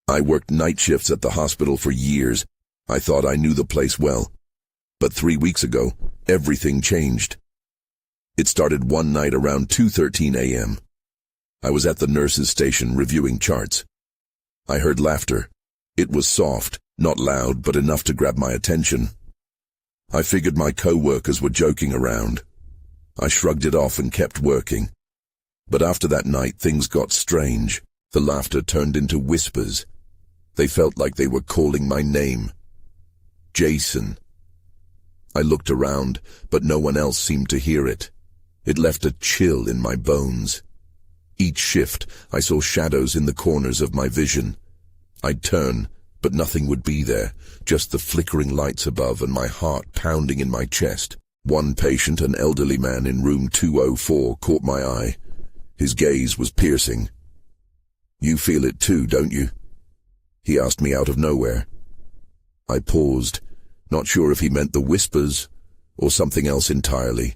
I worked night shifts at the hospital for years. I thought I knew the place well. But 3 weeks ago, everything changed. It started one night around 2:13 a.m. I was at the nurse's station reviewing charts. I heard laughter. It was soft, not loud, but enough to grab my attention. I figured my co-workers were joking around. I shrugged it off and kept working. But after that night, things got strange. The laughter turned into whispers. They felt like they were calling my name. Jason. I looked around, but no one else seemed to hear it. It left a chill in my bones. Each shift, I saw shadows in the corners of my vision. I'd turn, but nothing would be there, just the flickering lights above and my heart pounding in my chest. One patient, an elderly man in room 204, caught my eye. His gaze was piercing. "You feel it too, don't you?" he asked me out of nowhere. I paused, not sure if he meant the whispers or something else entirely.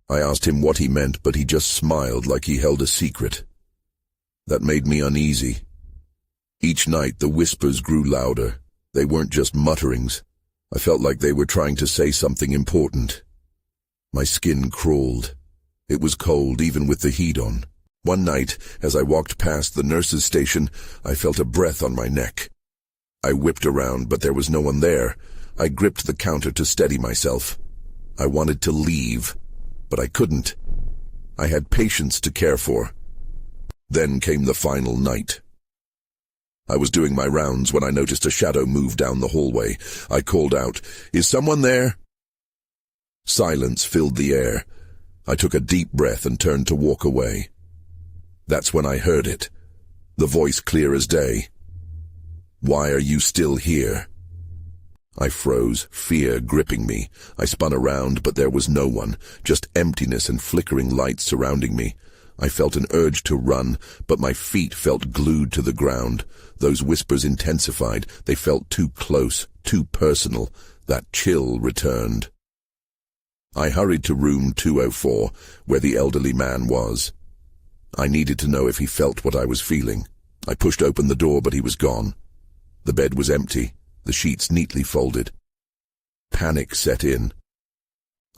I asked him what he meant, but he just smiled like he held a secret. That made me uneasy. Each night the whispers grew louder. They weren't just mutterings. I felt like they were trying to say something important. My skin crawled. It was cold even with the heat on. One night, as I walked past the nurse's station, I felt a breath on my neck. I whipped around, but there was no one there. I gripped the counter to steady myself. I wanted to leave, but I couldn't. I had patients to care for. Then came the final night. I was doing my rounds when I noticed a shadow move down the hallway. I called out, "Is someone there?" Silence filled the air. I took a deep breath and turned to walk away. That's when I heard it, the voice clear as day. "Why are you still here?" I froze, fear gripping me. I spun around, but there was no one, just emptiness and flickering lights surrounding me. I felt an urge to run, but my feet felt glued to the ground. Those whispers intensified. They felt too close, too personal. That chill returned. I hurried to room 204, where the elderly man was. I needed to know if he felt what I was feeling. I pushed open the door, but he was gone. The bed was empty, the sheets neatly folded. Panic set in.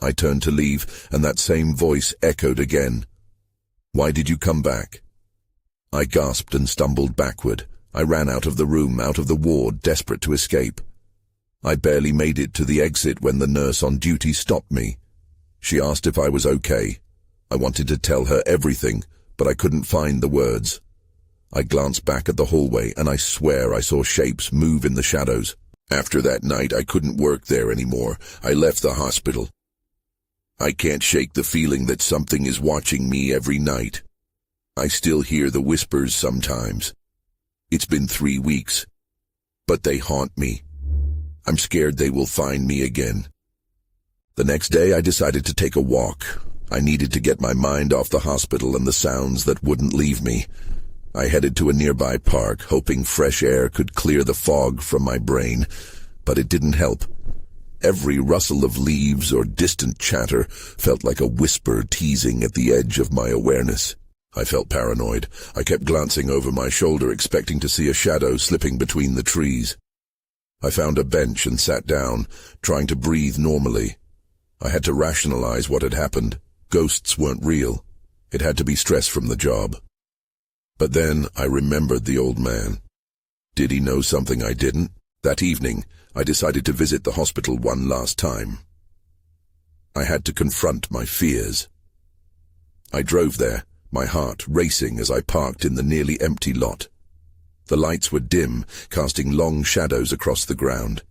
I turned to leave, and that same voice echoed again. "Why did you come back?" I gasped and stumbled backward. I ran out of the room, out of the ward, desperate to escape. I barely made it to the exit when the nurse on duty stopped me. She asked if I was okay. I wanted to tell her everything, but I couldn't find the words. I glanced back at the hallway, and I swear I saw shapes move in the shadows. After that night, I couldn't work there anymore. I left the hospital. I can't shake the feeling that something is watching me every night. I still hear the whispers sometimes. It's been 3 weeks, but they haunt me. I'm scared they will find me again. The next day, I decided to take a walk. I needed to get my mind off the hospital and the sounds that wouldn't leave me. I headed to a nearby park, hoping fresh air could clear the fog from my brain, but it didn't help. Every rustle of leaves or distant chatter felt like a whisper teasing at the edge of my awareness. I felt paranoid. I kept glancing over my shoulder, expecting to see a shadow slipping between the trees. I found a bench and sat down, trying to breathe normally. I had to rationalize what had happened. Ghosts weren't real. It had to be stress from the job. But then I remembered the old man. Did he know something I didn't? That evening, I decided to visit the hospital one last time. I had to confront my fears. I drove there, my heart racing as I parked in the nearly empty lot. The lights were dim, casting long shadows across the ground.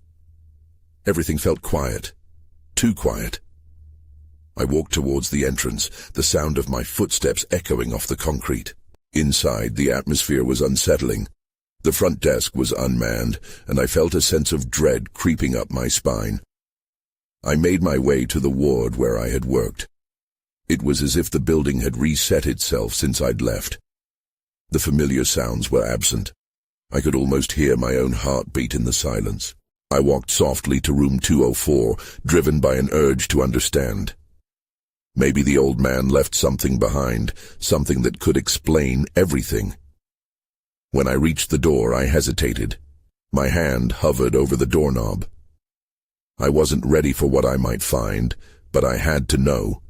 Everything felt quiet. Too quiet. I walked towards the entrance, the sound of my footsteps echoing off the concrete. Inside, the atmosphere was unsettling. The front desk was unmanned, and I felt a sense of dread creeping up my spine. I made my way to the ward where I had worked. It was as if the building had reset itself since I'd left. The familiar sounds were absent. I could almost hear my own heartbeat in the silence. I walked softly to room 204, driven by an urge to understand. Maybe the old man left something behind, something that could explain everything. When I reached the door, I hesitated. My hand hovered over the doorknob. I wasn't ready for what I might find, but I had to know.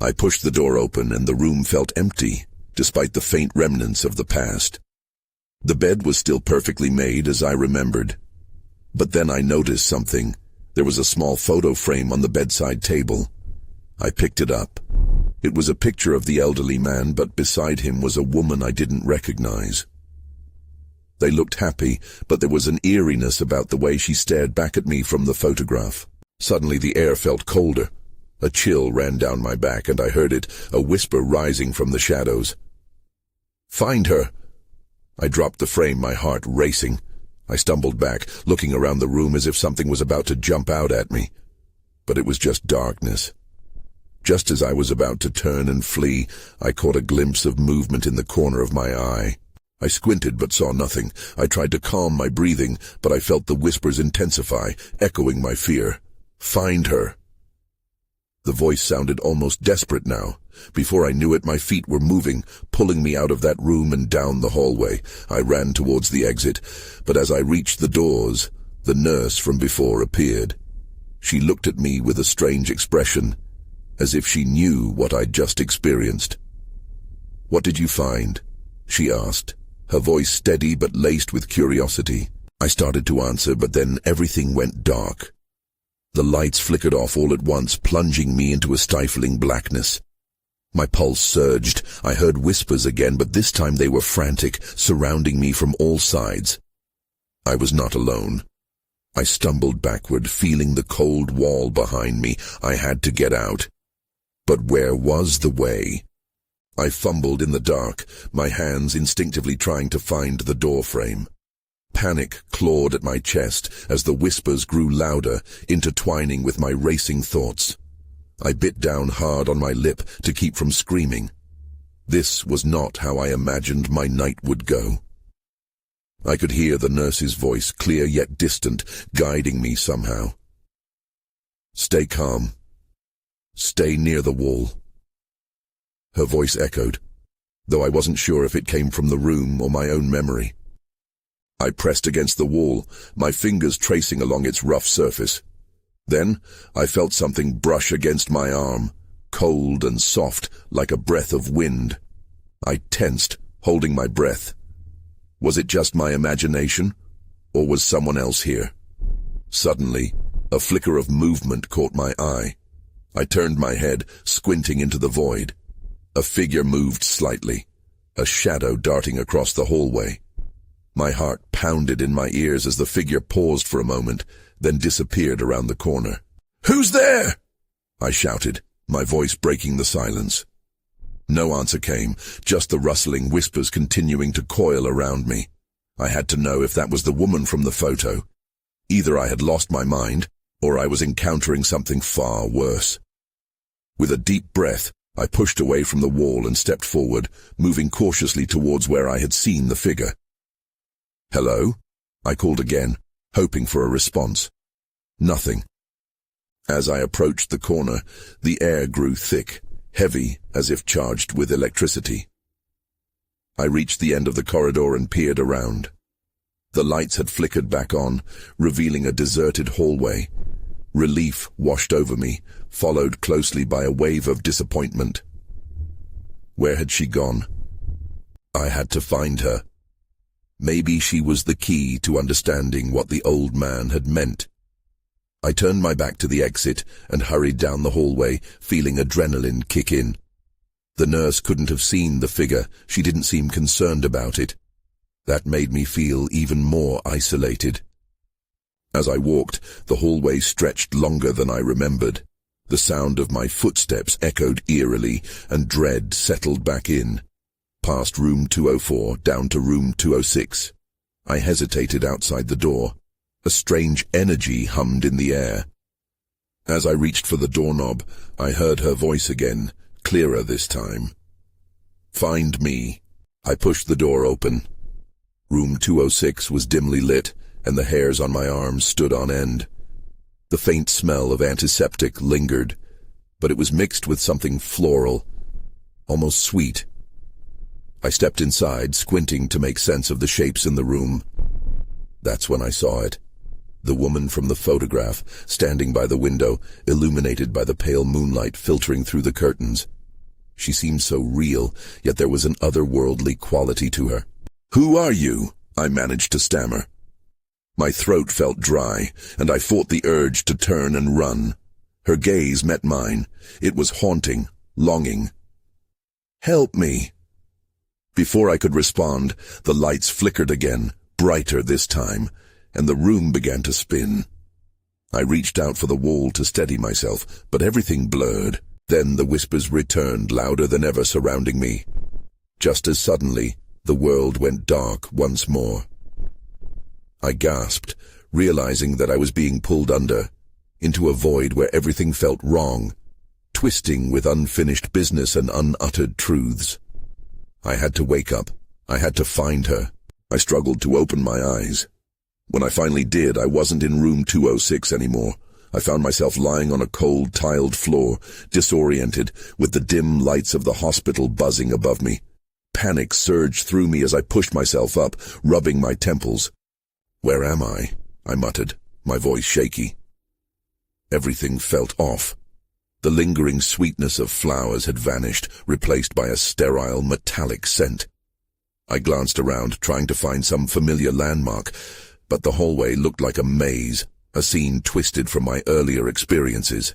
I pushed the door open and the room felt empty, despite the faint remnants of the past. The bed was still perfectly made as I remembered. But then I noticed something. There was a small photo frame on the bedside table. I picked it up. It was a picture of the elderly man, but beside him was a woman I didn't recognize. They looked happy, but there was an eeriness about the way she stared back at me from the photograph. Suddenly the air felt colder. A chill ran down my back, and I heard it, a whisper rising from the shadows. "Find her!" I dropped the frame, my heart racing. I stumbled back, looking around the room as if something was about to jump out at me. But it was just darkness. Just as I was about to turn and flee, I caught a glimpse of movement in the corner of my eye. I squinted but saw nothing. I tried to calm my breathing, but I felt the whispers intensify, echoing my fear. "Find her!" The voice sounded almost desperate now. Before I knew it, my feet were moving, pulling me out of that room and down the hallway. I ran towards the exit, but as I reached the doors, the nurse from before appeared. She looked at me with a strange expression, as if she knew what I'd just experienced. "What did you find?" she asked, her voice steady but laced with curiosity. I started to answer, but then everything went dark. The lights flickered off all at once, plunging me into a stifling blackness. My pulse surged. I heard whispers again, but this time they were frantic, surrounding me from all sides. I was not alone. I stumbled backward, feeling the cold wall behind me. I had to get out. But where was the way? I fumbled in the dark, my hands instinctively trying to find the door frame. Panic clawed at my chest as the whispers grew louder, intertwining with my racing thoughts. I bit down hard on my lip to keep from screaming. This was not how I imagined my night would go. I could hear the nurse's voice, clear yet distant, guiding me somehow. "Stay calm. Stay near the wall." Her voice echoed, though I wasn't sure if it came from the room or my own memory. I pressed against the wall, my fingers tracing along its rough surface. Then I felt something brush against my arm, cold and soft like a breath of wind. I tensed, holding my breath. Was it just my imagination, or was someone else here? Suddenly, a flicker of movement caught my eye. I turned my head, squinting into the void. A figure moved slightly, a shadow darting across the hallway. My heart pounded in my ears as the figure paused for a moment, then disappeared around the corner. "Who's there?" I shouted, my voice breaking the silence. No answer came, just the rustling whispers continuing to coil around me. I had to know if that was the woman from the photo. Either I had lost my mind, or I was encountering something far worse. With a deep breath, I pushed away from the wall and stepped forward, moving cautiously towards where I had seen the figure. "Hello?" I called again, hoping for a response. Nothing. As I approached the corner, the air grew thick, heavy as if charged with electricity. I reached the end of the corridor and peered around. The lights had flickered back on, revealing a deserted hallway. Relief washed over me, followed closely by a wave of disappointment. Where had she gone? I had to find her. Maybe she was the key to understanding what the old man had meant. I turned my back to the exit and hurried down the hallway, feeling adrenaline kick in. The nurse couldn't have seen the figure. She didn't seem concerned about it. That made me feel even more isolated. As I walked, the hallway stretched longer than I remembered. The sound of my footsteps echoed eerily, and dread settled back in. Past room 204, down to room 206. I hesitated outside the door. A strange energy hummed in the air. As I reached for the doorknob, I heard her voice again, clearer this time. "Find me." I pushed the door open. Room 206 was dimly lit, and the hairs on my arms stood on end. The faint smell of antiseptic lingered, but it was mixed with something floral, almost sweet. I stepped inside, squinting to make sense of the shapes in the room. That's when I saw it. The woman from the photograph, standing by the window, illuminated by the pale moonlight filtering through the curtains. She seemed so real, yet there was an otherworldly quality to her. "Who are you?" I managed to stammer. My throat felt dry, and I fought the urge to turn and run. Her gaze met mine. It was haunting, longing. "Help me." Before I could respond, the lights flickered again, brighter this time, and the room began to spin. I reached out for the wall to steady myself, but everything blurred. Then the whispers returned, louder than ever, surrounding me. Just as suddenly, the world went dark once more. I gasped, realizing that I was being pulled under, into a void where everything felt wrong, twisting with unfinished business and unuttered truths. I had to wake up. I had to find her. I struggled to open my eyes. When I finally did, I wasn't in room 206 anymore. I found myself lying on a cold, tiled floor, disoriented, with the dim lights of the hospital buzzing above me. Panic surged through me as I pushed myself up, rubbing my temples. "Where am I?" I muttered, my voice shaky. Everything felt off. The lingering sweetness of flowers had vanished, replaced by a sterile, metallic scent. I glanced around, trying to find some familiar landmark, but the hallway looked like a maze, a scene twisted from my earlier experiences.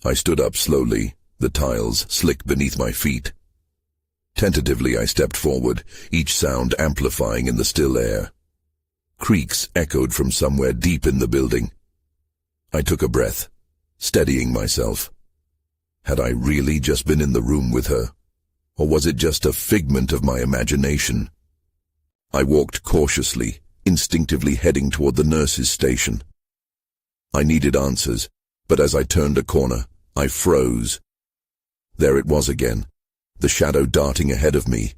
I stood up slowly, the tiles slick beneath my feet. Tentatively I stepped forward, each sound amplifying in the still air. Creaks echoed from somewhere deep in the building. I took a breath, steadying myself. Had I really just been in the room with her? Or was it just a figment of my imagination? I walked cautiously, instinctively heading toward the nurse's station. I needed answers, but as I turned a corner, I froze. There it was again, the shadow darting ahead of me.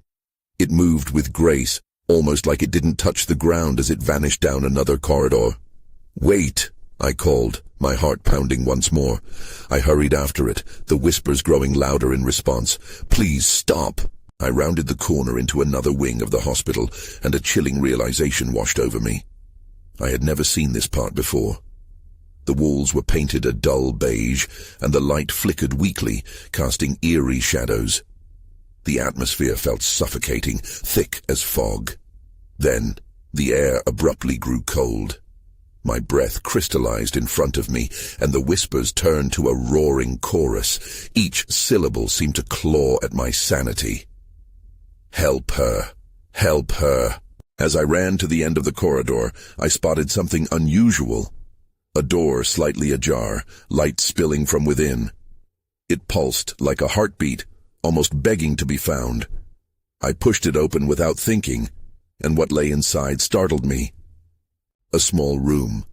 It moved with grace, almost like it didn't touch the ground as it vanished down another corridor. "Wait!" I called, my heart pounding once more. I hurried after it, the whispers growing louder in response. "Please stop!" I rounded the corner into another wing of the hospital, and a chilling realization washed over me. I had never seen this part before. The walls were painted a dull beige, and the light flickered weakly, casting eerie shadows. The atmosphere felt suffocating, thick as fog. Then, the air abruptly grew cold. My breath crystallized in front of me, and the whispers turned to a roaring chorus. Each syllable seemed to claw at my sanity. "Help her! Help her!" As I ran to the end of the corridor, I spotted something unusual. A door slightly ajar, light spilling from within. It pulsed like a heartbeat, almost begging to be found. I pushed it open without thinking, and what lay inside startled me. A small room,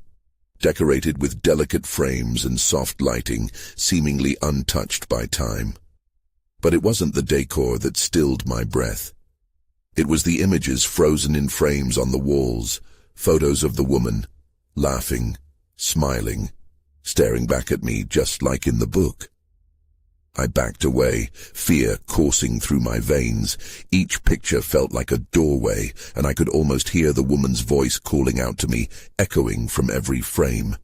decorated with delicate frames and soft lighting, seemingly untouched by time. But it wasn't the decor that stilled my breath. It was the images frozen in frames on the walls, photos of the woman, laughing, smiling, staring back at me just like in the book. I backed away, fear coursing through my veins. Each picture felt like a doorway, and I could almost hear the woman's voice calling out to me, echoing from every frame.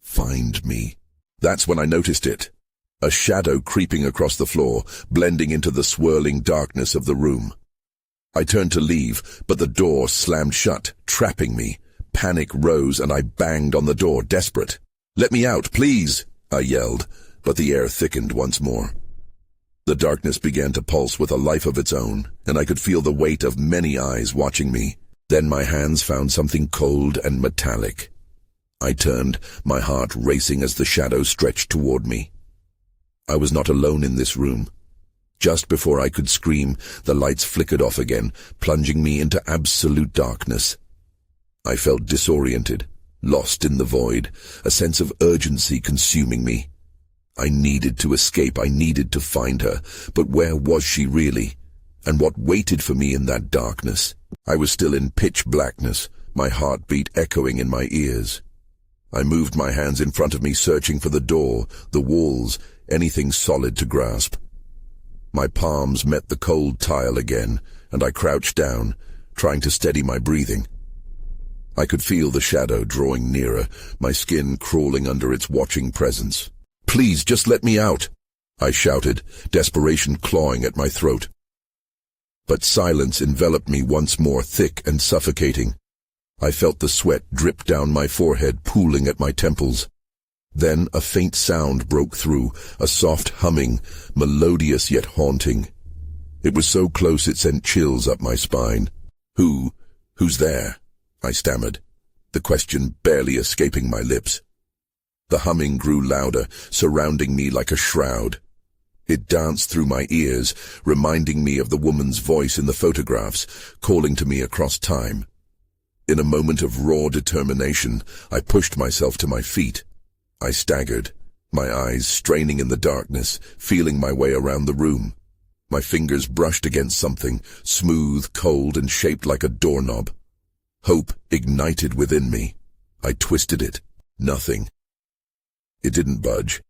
"Find me." That's when I noticed it. A shadow creeping across the floor, blending into the swirling darkness of the room. I turned to leave, but the door slammed shut, trapping me. Panic rose, and I banged on the door, desperate. "Let me out, please," I yelled, but the air thickened once more. The darkness began to pulse with a life of its own, and I could feel the weight of many eyes watching me. Then my hands found something cold and metallic. I turned, my heart racing as the shadow stretched toward me. I was not alone in this room. Just before I could scream, the lights flickered off again, plunging me into absolute darkness. I felt disoriented, lost in the void, a sense of urgency consuming me. I needed to escape, I needed to find her, but where was she really? And what waited for me in that darkness? I was still in pitch blackness, my heartbeat echoing in my ears. I moved my hands in front of me, searching for the door, the walls, anything solid to grasp. My palms met the cold tile again, and I crouched down, trying to steady my breathing. I could feel the shadow drawing nearer, my skin crawling under its watching presence. "Please, just let me out," I shouted, desperation clawing at my throat. But silence enveloped me once more, thick and suffocating. I felt the sweat drip down my forehead, pooling at my temples. Then a faint sound broke through, a soft humming, melodious yet haunting. It was so close it sent chills up my spine. Who's there?" I stammered, the question barely escaping my lips. The humming grew louder, surrounding me like a shroud. It danced through my ears, reminding me of the woman's voice in the photographs, calling to me across time. In a moment of raw determination, I pushed myself to my feet. I staggered, my eyes straining in the darkness, feeling my way around the room. My fingers brushed against something, smooth, cold, and shaped like a doorknob. Hope ignited within me. I twisted it. Nothing. It didn't budge.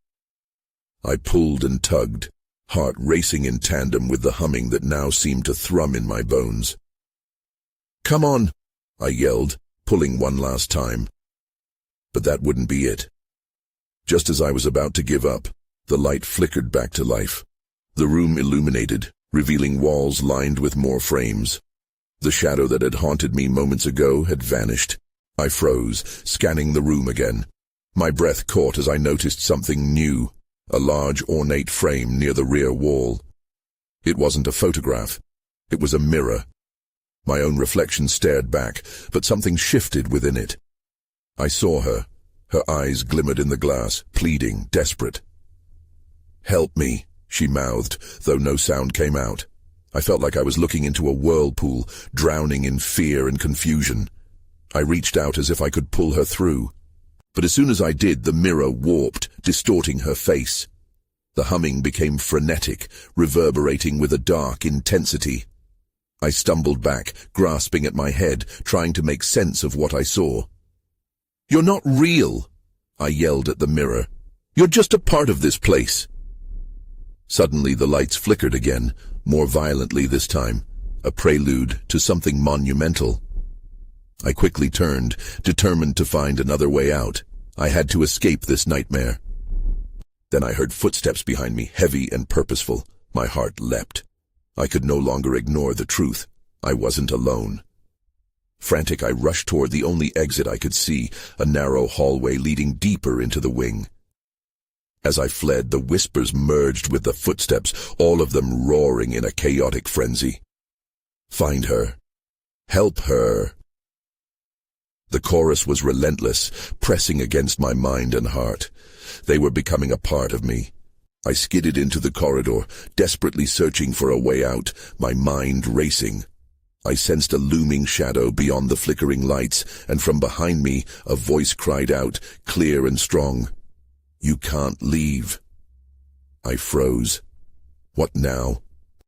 I pulled and tugged, heart racing in tandem with the humming that now seemed to thrum in my bones. "Come on," I yelled, pulling one last time. But that wouldn't be it. Just as I was about to give up, the light flickered back to life. The room illuminated, revealing walls lined with more frames. The shadow that had haunted me moments ago had vanished. I froze, scanning the room again. My breath caught as I noticed something new, a large ornate frame near the rear wall. It wasn't a photograph. It was a mirror. My own reflection stared back, but something shifted within it. I saw her. Her eyes glimmered in the glass, pleading, desperate. "Help me," she mouthed, though no sound came out. I felt like I was looking into a whirlpool, drowning in fear and confusion. I reached out as if I could pull her through. But as soon as I did, the mirror warped, distorting her face. The humming became frenetic, reverberating with a dark intensity. I stumbled back, grasping at my head, trying to make sense of what I saw. "You're not real," I yelled at the mirror. "You're just a part of this place." Suddenly the lights flickered again, more violently this time, a prelude to something monumental. I quickly turned, determined to find another way out. I had to escape this nightmare. Then I heard footsteps behind me, heavy and purposeful. My heart leapt. I could no longer ignore the truth. I wasn't alone. Frantic, I rushed toward the only exit I could see, a narrow hallway leading deeper into the wing. As I fled, the whispers merged with the footsteps, all of them roaring in a chaotic frenzy. "Find her. Help her." The chorus was relentless, pressing against my mind and heart. They were becoming a part of me. I skidded into the corridor, desperately searching for a way out, my mind racing. I sensed a looming shadow beyond the flickering lights, and from behind me a voice cried out, clear and strong, "You can't leave." I froze. What now?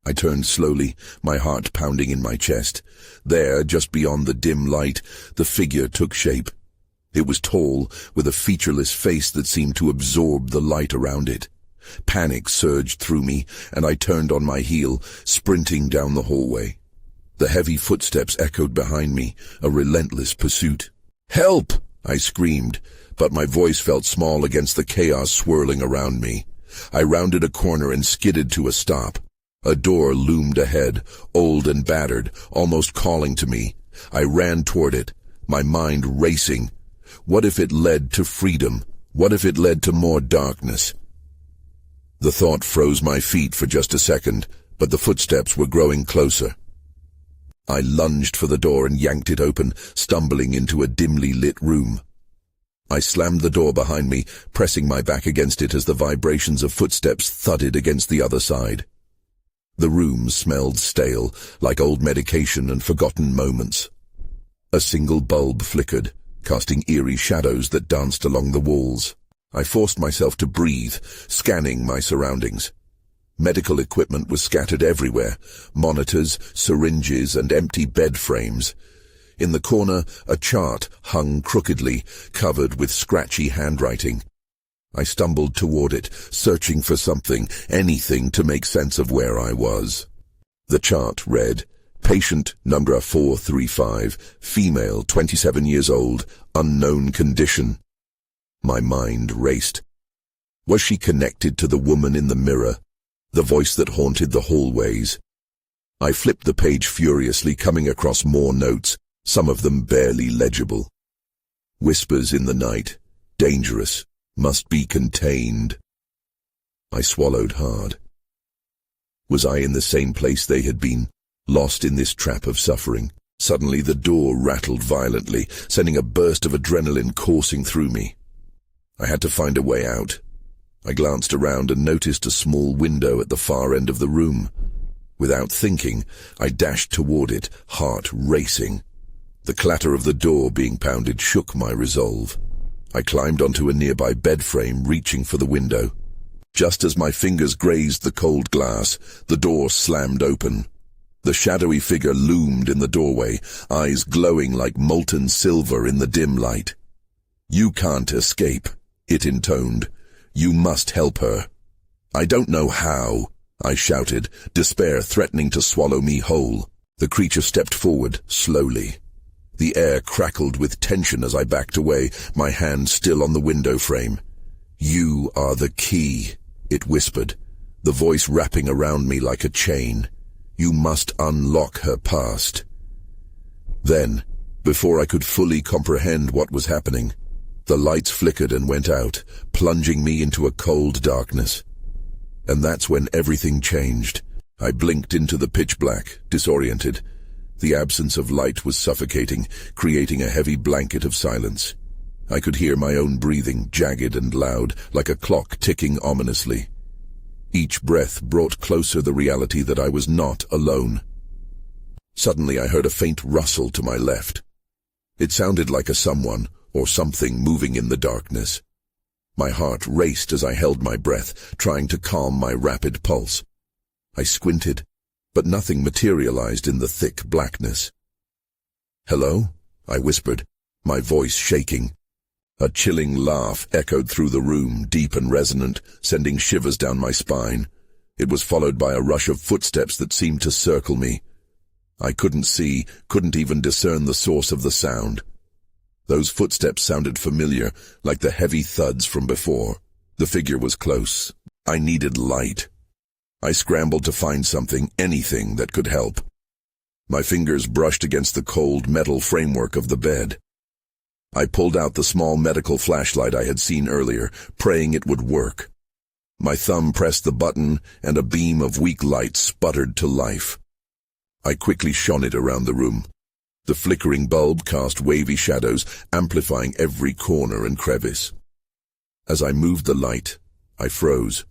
I turned slowly, my heart pounding in my chest. There, just beyond the dim light, the figure took shape. It was tall, with a featureless face that seemed to absorb the light around it. Panic surged through me, and I turned on my heel, sprinting down the hallway. The heavy footsteps echoed behind me, a relentless pursuit. "Help!" I screamed, but my voice felt small against the chaos swirling around me. I rounded a corner and skidded to a stop. A door loomed ahead, old and battered, almost calling to me. I ran toward it, my mind racing. What if it led to freedom? What if it led to more darkness? The thought froze my feet for just a second, but the footsteps were growing closer. I lunged for the door and yanked it open, stumbling into a dimly lit room. I slammed the door behind me, pressing my back against it as the vibrations of footsteps thudded against the other side. The room smelled stale, like old medication and forgotten moments. A single bulb flickered, casting eerie shadows that danced along the walls. I forced myself to breathe, scanning my surroundings. Medical equipment was scattered everywhere, monitors, syringes, and empty bed frames. In the corner, a chart hung crookedly, covered with scratchy handwriting. I stumbled toward it, searching for something, anything to make sense of where I was. The chart read, Patient number 435, female, 27 years old, unknown condition. My mind raced. Was she connected to the woman in the mirror, the voice that haunted the hallways? I flipped the page furiously, coming across more notes, some of them barely legible. Whispers in the night, dangerous, must be contained. I swallowed hard. Was I in the same place they had been, lost in this trap of suffering? Suddenly the door rattled violently, sending a burst of adrenaline coursing through me. I had to find a way out. I glanced around and noticed a small window at the far end of the room. Without thinking, I dashed toward it, heart racing. The clatter of the door being pounded shook my resolve. I climbed onto a nearby bed frame, reaching for the window. Just as my fingers grazed the cold glass, the door slammed open. The shadowy figure loomed in the doorway, eyes glowing like molten silver in the dim light. "You can't escape," it intoned. "You must help her." "I don't know how," I shouted, despair threatening to swallow me whole. The creature stepped forward, slowly. The air crackled with tension as I backed away, my hand still on the window frame. "You are the key," it whispered, the voice wrapping around me like a chain. "You must unlock her past." Then, before I could fully comprehend what was happening, the lights flickered and went out, plunging me into a cold darkness. And that's when everything changed. I blinked into the pitch black, disoriented. The absence of light was suffocating, creating a heavy blanket of silence. I could hear my own breathing, jagged and loud, like a clock ticking ominously. Each breath brought closer the reality that I was not alone. Suddenly I heard a faint rustle to my left. It sounded like a someone or something moving in the darkness. My heart raced as I held my breath, trying to calm my rapid pulse. I squinted, but nothing materialized in the thick blackness. "Hello?" I whispered, my voice shaking. A chilling laugh echoed through the room, deep and resonant, sending shivers down my spine. It was followed by a rush of footsteps that seemed to circle me. I couldn't see, couldn't even discern the source of the sound. Those footsteps sounded familiar, like the heavy thuds from before. The figure was close. I needed light. I scrambled to find something, anything that could help. My fingers brushed against the cold metal framework of the bed. I pulled out the small medical flashlight I had seen earlier, praying it would work. My thumb pressed the button, and a beam of weak light sputtered to life. I quickly shone it around the room. The flickering bulb cast wavy shadows, amplifying every corner and crevice. As I moved the light, I froze.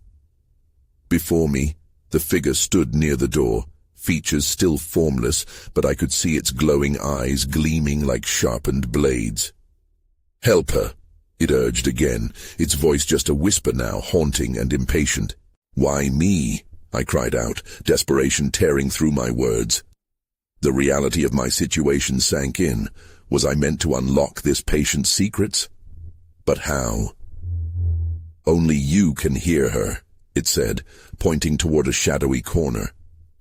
Before me, the figure stood near the door, features still formless, but I could see its glowing eyes gleaming like sharpened blades. "Help her," it urged again, its voice just a whisper now, haunting and impatient. "Why me?" I cried out, desperation tearing through my words. The reality of my situation sank in. Was I meant to unlock this patient's secrets? But how? "Only you can hear her," it said, pointing toward a shadowy corner.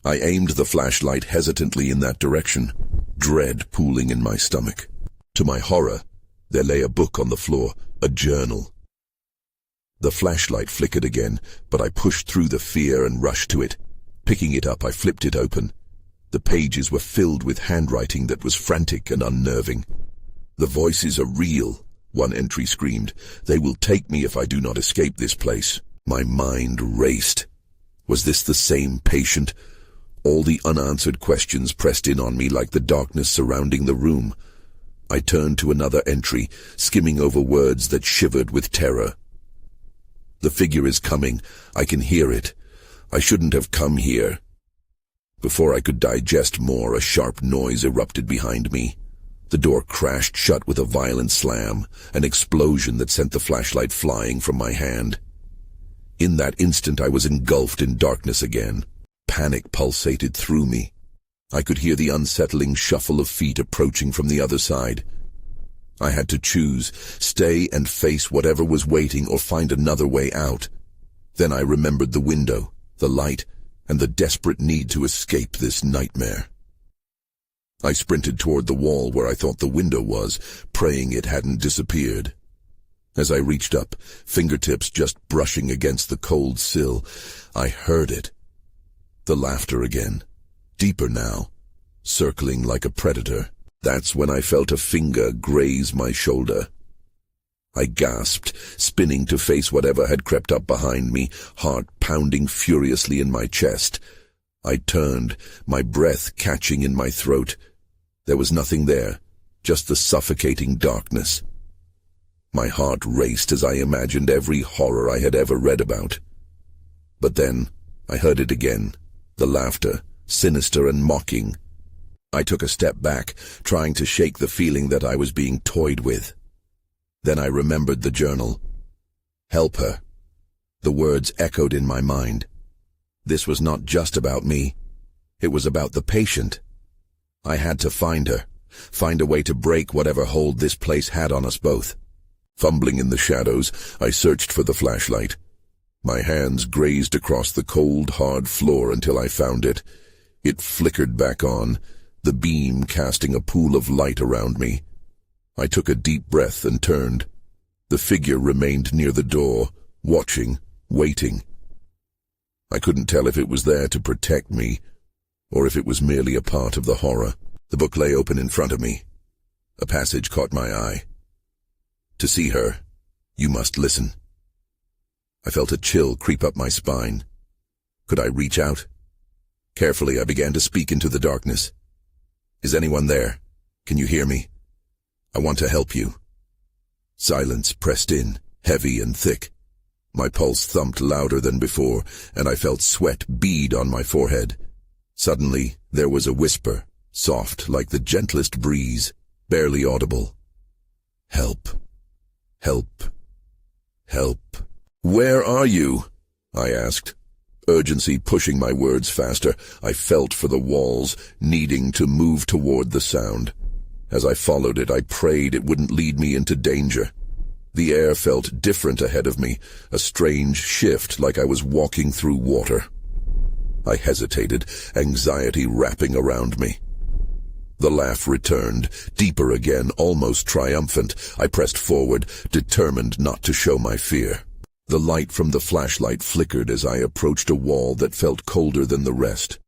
I aimed the flashlight hesitantly in that direction, dread pooling in my stomach. To my horror, there lay a book on the floor, a journal. The flashlight flickered again, but I pushed through the fear and rushed to it. Picking it up, I flipped it open. The pages were filled with handwriting that was frantic and unnerving. "The voices are real," one entry screamed. "They will take me if I do not escape this place." My mind raced. Was this the same patient? All the unanswered questions pressed in on me like the darkness surrounding the room. I turned to another entry, skimming over words that shivered with terror. "The figure is coming. I can hear it. I shouldn't have come here." Before I could digest more, a sharp noise erupted behind me. The door crashed shut with a violent slam, an explosion that sent the flashlight flying from my hand. In that instant I was engulfed in darkness again. Panic pulsated through me. I could hear the unsettling shuffle of feet approaching from the other side. I had to choose, stay and face whatever was waiting or find another way out. Then I remembered the window, the light, and the desperate need to escape this nightmare. I sprinted toward the wall where I thought the window was, praying it hadn't disappeared. As I reached up, fingertips just brushing against the cold sill, I heard it. The laughter again, deeper now, circling like a predator. That's when I felt a finger graze my shoulder. I gasped, spinning to face whatever had crept up behind me, heart pounding furiously in my chest. I turned, my breath catching in my throat. There was nothing there, just the suffocating darkness. My heart raced as I imagined every horror I had ever read about. But then, I heard it again, the laughter, sinister and mocking. I took a step back, trying to shake the feeling that I was being toyed with. Then I remembered the journal. Help her. The words echoed in my mind. This was not just about me. It was about the patient. I had to find her, find a way to break whatever hold this place had on us both. Fumbling in the shadows, I searched for the flashlight. My hands grazed across the cold, hard floor until I found it. It flickered back on, the beam casting a pool of light around me. I took a deep breath and turned. The figure remained near the door, watching, waiting. I couldn't tell if it was there to protect me, or if it was merely a part of the horror. The book lay open in front of me. A passage caught my eye. To see her, you must listen. I felt a chill creep up my spine. Could I reach out? Carefully, I began to speak into the darkness. Is anyone there? Can you hear me? I want to help you. Silence pressed in, heavy and thick. My pulse thumped louder than before, and I felt sweat bead on my forehead. Suddenly, there was a whisper, soft like the gentlest breeze, barely audible. Help. Help. Help. Where are you? I asked. Urgency pushing my words faster, I felt for the walls, needing to move toward the sound. As I followed it, I prayed it wouldn't lead me into danger. The air felt different ahead of me, a strange shift like I was walking through water. I hesitated, anxiety wrapping around me. The laugh returned, deeper again, almost triumphant. I pressed forward, determined not to show my fear. The light from the flashlight flickered as I approached a wall that felt colder than the rest.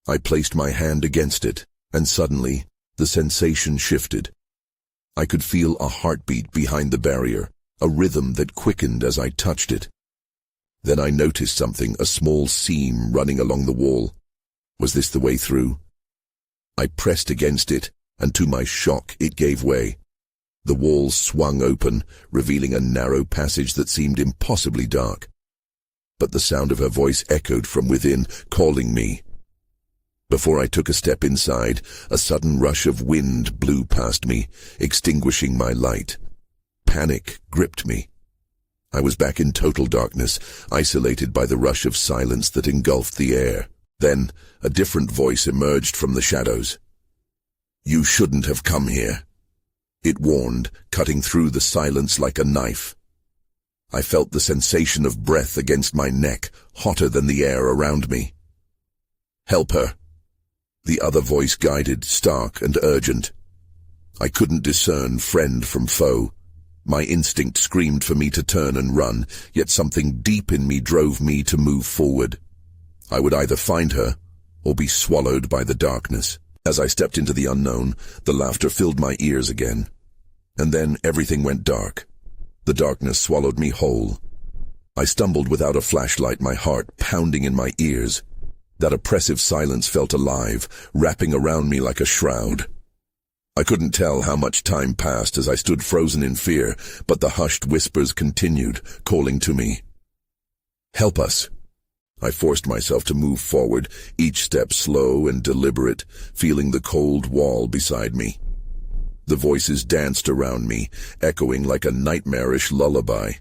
I placed my hand against it, and suddenly, the sensation shifted. I could feel a heartbeat behind the barrier, a rhythm that quickened as I touched it. Then I noticed something, a small seam running along the wall. Was this the way through? I pressed against it, and to my shock, it gave way. The wall swung open, revealing a narrow passage that seemed impossibly dark. But the sound of her voice echoed from within, calling me. Before I took a step inside, a sudden rush of wind blew past me, extinguishing my light. Panic gripped me. I was back in total darkness, isolated by the rush of silence that engulfed the air. Then, a different voice emerged from the shadows. You shouldn't have come here. It warned, cutting through the silence like a knife. I felt the sensation of breath against my neck, hotter than the air around me. Help her. The other voice guided, stark and urgent. I couldn't discern friend from foe. My instinct screamed for me to turn and run, yet something deep in me drove me to move forward. I would either find her, or be swallowed by the darkness. As I stepped into the unknown, the laughter filled my ears again. And then everything went dark. The darkness swallowed me whole. I stumbled without a flashlight, my heart pounding in my ears. That oppressive silence felt alive, wrapping around me like a shroud. I couldn't tell how much time passed as I stood frozen in fear, but the hushed whispers continued, calling to me. Help us. I forced myself to move forward, each step slow and deliberate, feeling the cold wall beside me. The voices danced around me, echoing like a nightmarish lullaby.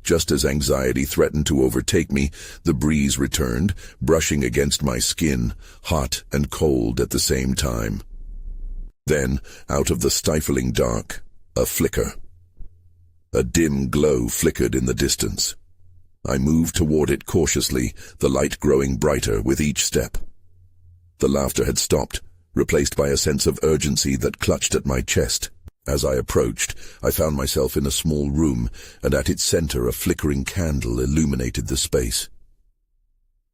Just as anxiety threatened to overtake me, the breeze returned, brushing against my skin, hot and cold at the same time. Then, out of the stifling dark, A flicker. A dim glow flickered in the distance. I moved toward it cautiously, the light growing brighter with each step. The laughter had stopped, replaced by a sense of urgency that clutched at my chest. As I approached, I found myself in a small room, and at its center a flickering candle illuminated the space.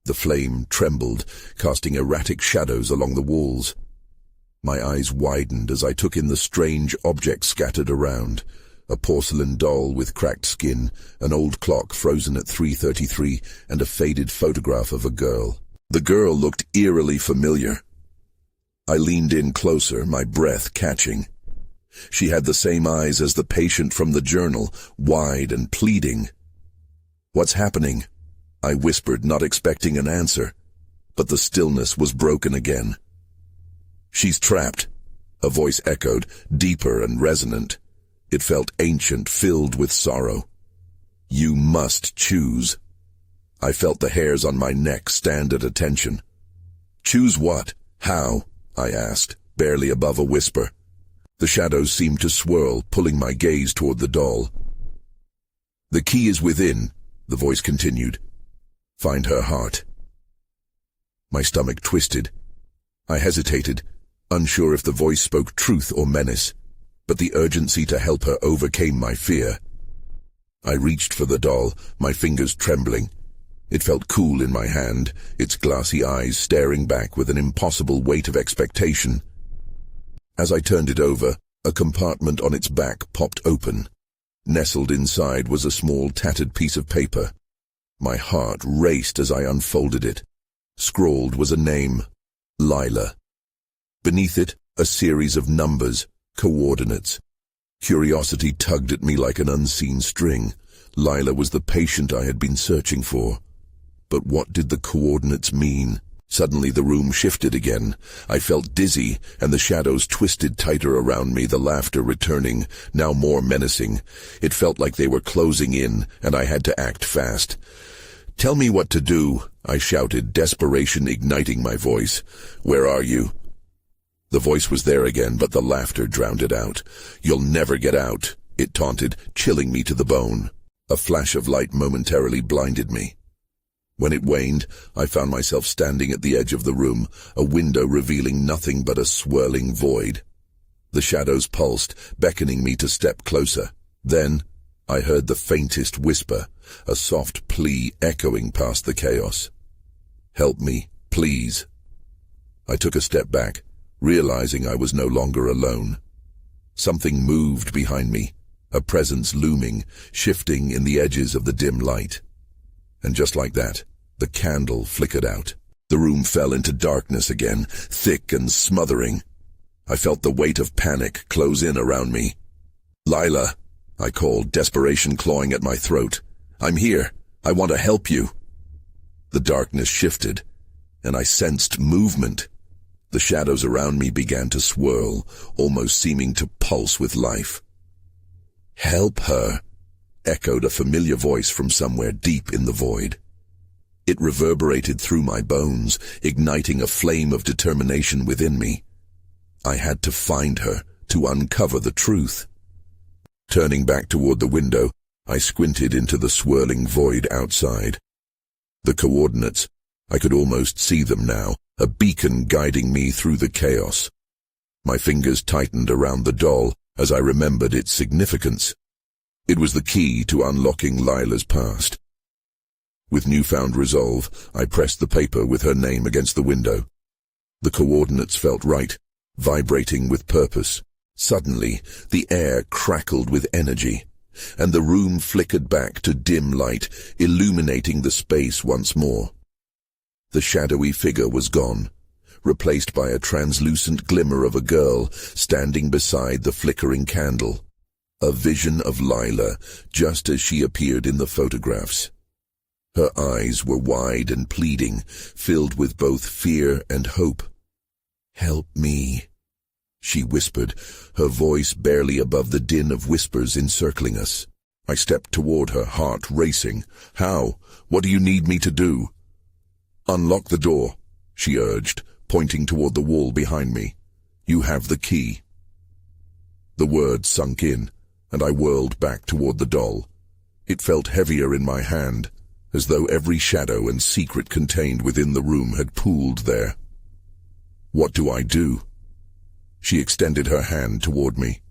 The flame trembled, casting erratic shadows along the walls. My eyes widened as I took in the strange objects scattered around. A porcelain doll with cracked skin, an old clock frozen at 3:33, and a faded photograph of a girl. The girl looked eerily familiar. I leaned in closer, my breath catching. She had the same eyes as the patient from the journal, wide and pleading. "What's happening?" I whispered, not expecting an answer. But the stillness was broken again. "She's trapped," a voice echoed, deeper and resonant. It felt ancient, filled with sorrow. "You must choose." I felt the hairs on my neck stand at attention. "Choose what? How?" I asked, barely above a whisper. The shadows seemed to swirl, pulling my gaze toward the doll. "The key is within," the voice continued. "Find her heart." My stomach twisted. I hesitated, unsure if the voice spoke truth or menace, but the urgency to help her overcame my fear. I reached for the doll, my fingers trembling. It felt cool in my hand, its glassy eyes staring back with an impossible weight of expectation. As I turned it over, a compartment on its back popped open. Nestled inside was a small tattered piece of paper. My heart raced as I unfolded it. Scrawled was a name, Lila. Beneath it, a series of numbers, coordinates. Curiosity tugged at me like an unseen string. Lila was the patient I had been searching for. But what did the coordinates mean? Suddenly the room shifted again. I felt dizzy, and the shadows twisted tighter around me, the laughter returning, now more menacing. It felt like they were closing in, and I had to act fast. "Tell me what to do," I shouted, desperation igniting my voice. "Where are you?" The voice was there again, but the laughter drowned it out. "You'll never get out," it taunted, chilling me to the bone. A flash of light momentarily blinded me. When it waned, I found myself standing at the edge of the room, a window revealing nothing but a swirling void. The shadows pulsed, beckoning me to step closer. Then, I heard the faintest whisper, a soft plea echoing past the chaos. "Help me, please." I took a step back, realizing I was no longer alone. Something moved behind me, a presence looming, shifting in the edges of the dim light. And just like that, the candle flickered out. The room fell into darkness again, thick and smothering. I felt the weight of panic close in around me. "Lila," I called, desperation clawing at my throat. "I'm here. I want to help you." The darkness shifted, and I sensed movement. The shadows around me began to swirl, almost seeming to pulse with life. "Help her," echoed a familiar voice from somewhere deep in the void. It reverberated through my bones, igniting a flame of determination within me. I had to find her, to uncover the truth. Turning back toward the window, I squinted into the swirling void outside. The coordinates, I could almost see them now, a beacon guiding me through the chaos. My fingers tightened around the doll as I remembered its significance. It was the key to unlocking Lila's past. With newfound resolve, I pressed the paper with her name against the window. The coordinates felt right, vibrating with purpose. Suddenly, the air crackled with energy, and the room flickered back to dim light, illuminating the space once more. The shadowy figure was gone, replaced by a translucent glimmer of a girl standing beside the flickering candle. A vision of Lila, just as she appeared in the photographs. Her eyes were wide and pleading, filled with both fear and hope. "Help me," she whispered, her voice barely above the din of whispers encircling us. I stepped toward her, heart racing. "How? What do you need me to do?" "Unlock the door," she urged, pointing toward the wall behind me. "You have the key." The words sunk in, and I whirled back toward the doll. It felt heavier in my hand, as though every shadow and secret contained within the room had pooled there. What do I do? She extended her hand toward me.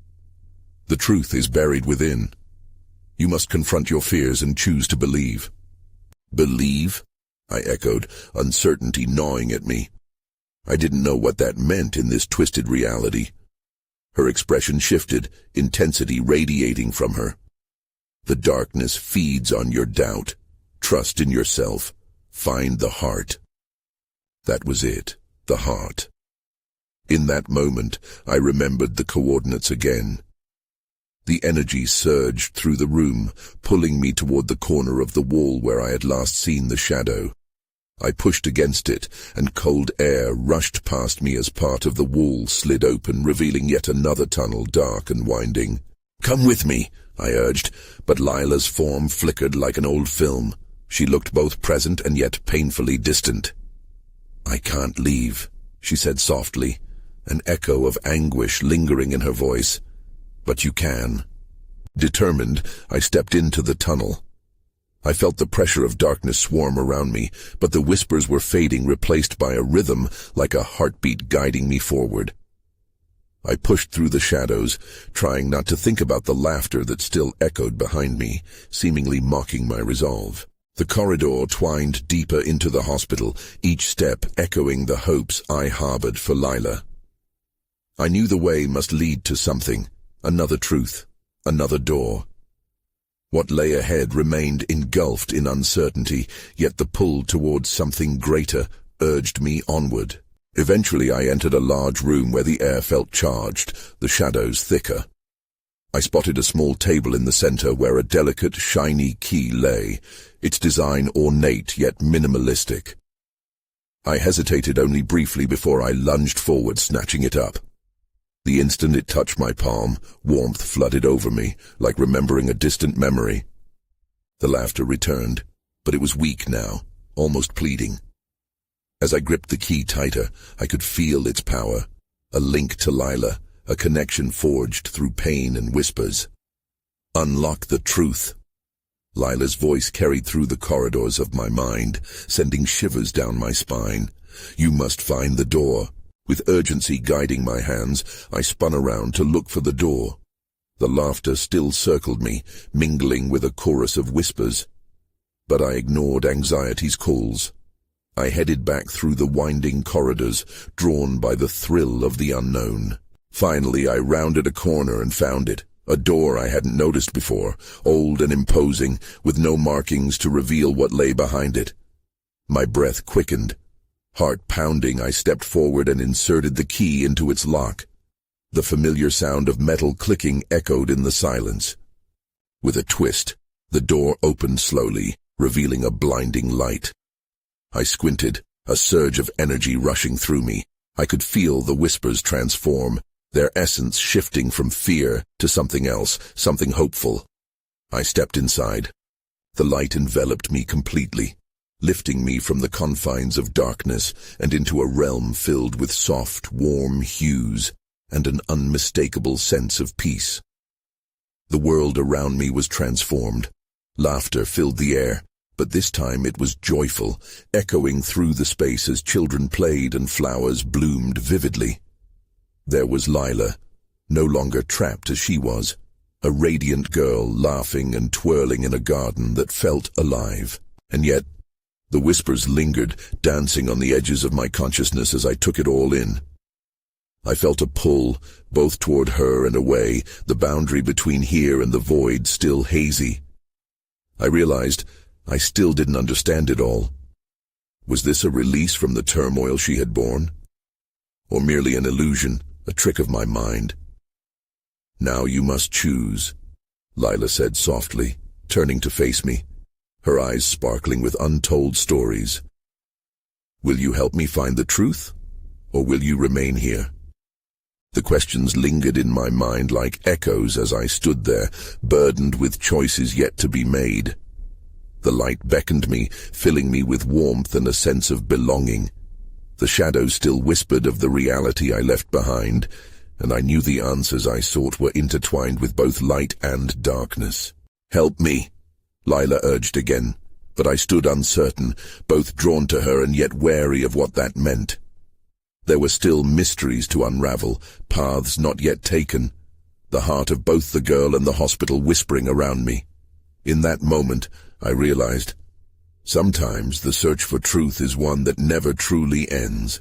The truth is buried within. You must confront your fears and choose to believe. Believe? I echoed, uncertainty gnawing at me. I didn't know what that meant in this twisted reality. Her expression shifted, intensity radiating from her. The darkness feeds on your doubt. Trust in yourself. Find the heart. That was it, the heart. In that moment, I remembered the coordinates again. The energy surged through the room, pulling me toward the corner of the wall where I had last seen the shadow. I pushed against it, and cold air rushed past me as part of the wall slid open, revealing yet another tunnel, dark and winding. "Come with me," I urged, but Lila's form flickered like an old film. She looked both present and yet painfully distant. "I can't leave," she said softly, an echo of anguish lingering in her voice. "But you can." Determined, I stepped into the tunnel. I felt the pressure of darkness swarm around me, but the whispers were fading, replaced by a rhythm like a heartbeat guiding me forward. I pushed through the shadows, trying not to think about the laughter that still echoed behind me, seemingly mocking my resolve. The corridor twined deeper into the hospital, each step echoing the hopes I harbored for Lila. I knew the way must lead to something, another truth, another door. What lay ahead remained engulfed in uncertainty, yet the pull towards something greater urged me onward. Eventually I entered a large room where the air felt charged, the shadows thicker. I spotted a small table in the center where a delicate, shiny key lay, its design ornate yet minimalistic. I hesitated only briefly before I lunged forward, snatching it up. The instant it touched my palm, warmth flooded over me, like remembering a distant memory. The laughter returned, but it was weak now, almost pleading. As I gripped the key tighter, I could feel its power, a link to Lila, a connection forged through pain and whispers. "Unlock the truth." Lila's voice carried through the corridors of my mind, sending shivers down my spine. "You must find the door." With urgency guiding my hands, I spun around to look for the door. The laughter still circled me, mingling with a chorus of whispers. But I ignored anxiety's calls. I headed back through the winding corridors, drawn by the thrill of the unknown. Finally, I rounded a corner and found it, a door I hadn't noticed before, old and imposing, with no markings to reveal what lay behind it. My breath quickened. Heart pounding, I stepped forward and inserted the key into its lock. The familiar sound of metal clicking echoed in the silence. With a twist, the door opened slowly, revealing a blinding light. I squinted, a surge of energy rushing through me. I could feel the whispers transform, their essence shifting from fear to something else, something hopeful. I stepped inside. The light enveloped me completely, lifting me from the confines of darkness and into a realm filled with soft, warm hues and an unmistakable sense of peace. The world around me was transformed. Laughter filled the air, but this time it was joyful, echoing through the space as children played and flowers bloomed vividly. There was Lila, no longer trapped as she was, a radiant girl laughing and twirling in a garden that felt alive. And yet, the whispers lingered, dancing on the edges of my consciousness as I took it all in. I felt a pull, both toward her and away, the boundary between here and the void still hazy. I realized I still didn't understand it all. Was this a release from the turmoil she had borne? Or merely an illusion, a trick of my mind? "Now you must choose," Lila said softly, turning to face me, her eyes sparkling with untold stories. "Will you help me find the truth, or will you remain here?" The questions lingered in my mind like echoes as I stood there, burdened with choices yet to be made. The light beckoned me, filling me with warmth and a sense of belonging. The shadows still whispered of the reality I left behind, and I knew the answers I sought were intertwined with both light and darkness. "Help me," Lila urged again, but I stood uncertain, both drawn to her and yet wary of what that meant. There were still mysteries to unravel, paths not yet taken, the heart of both the girl and the hospital whispering around me. In that moment, I realized, sometimes the search for truth is one that never truly ends.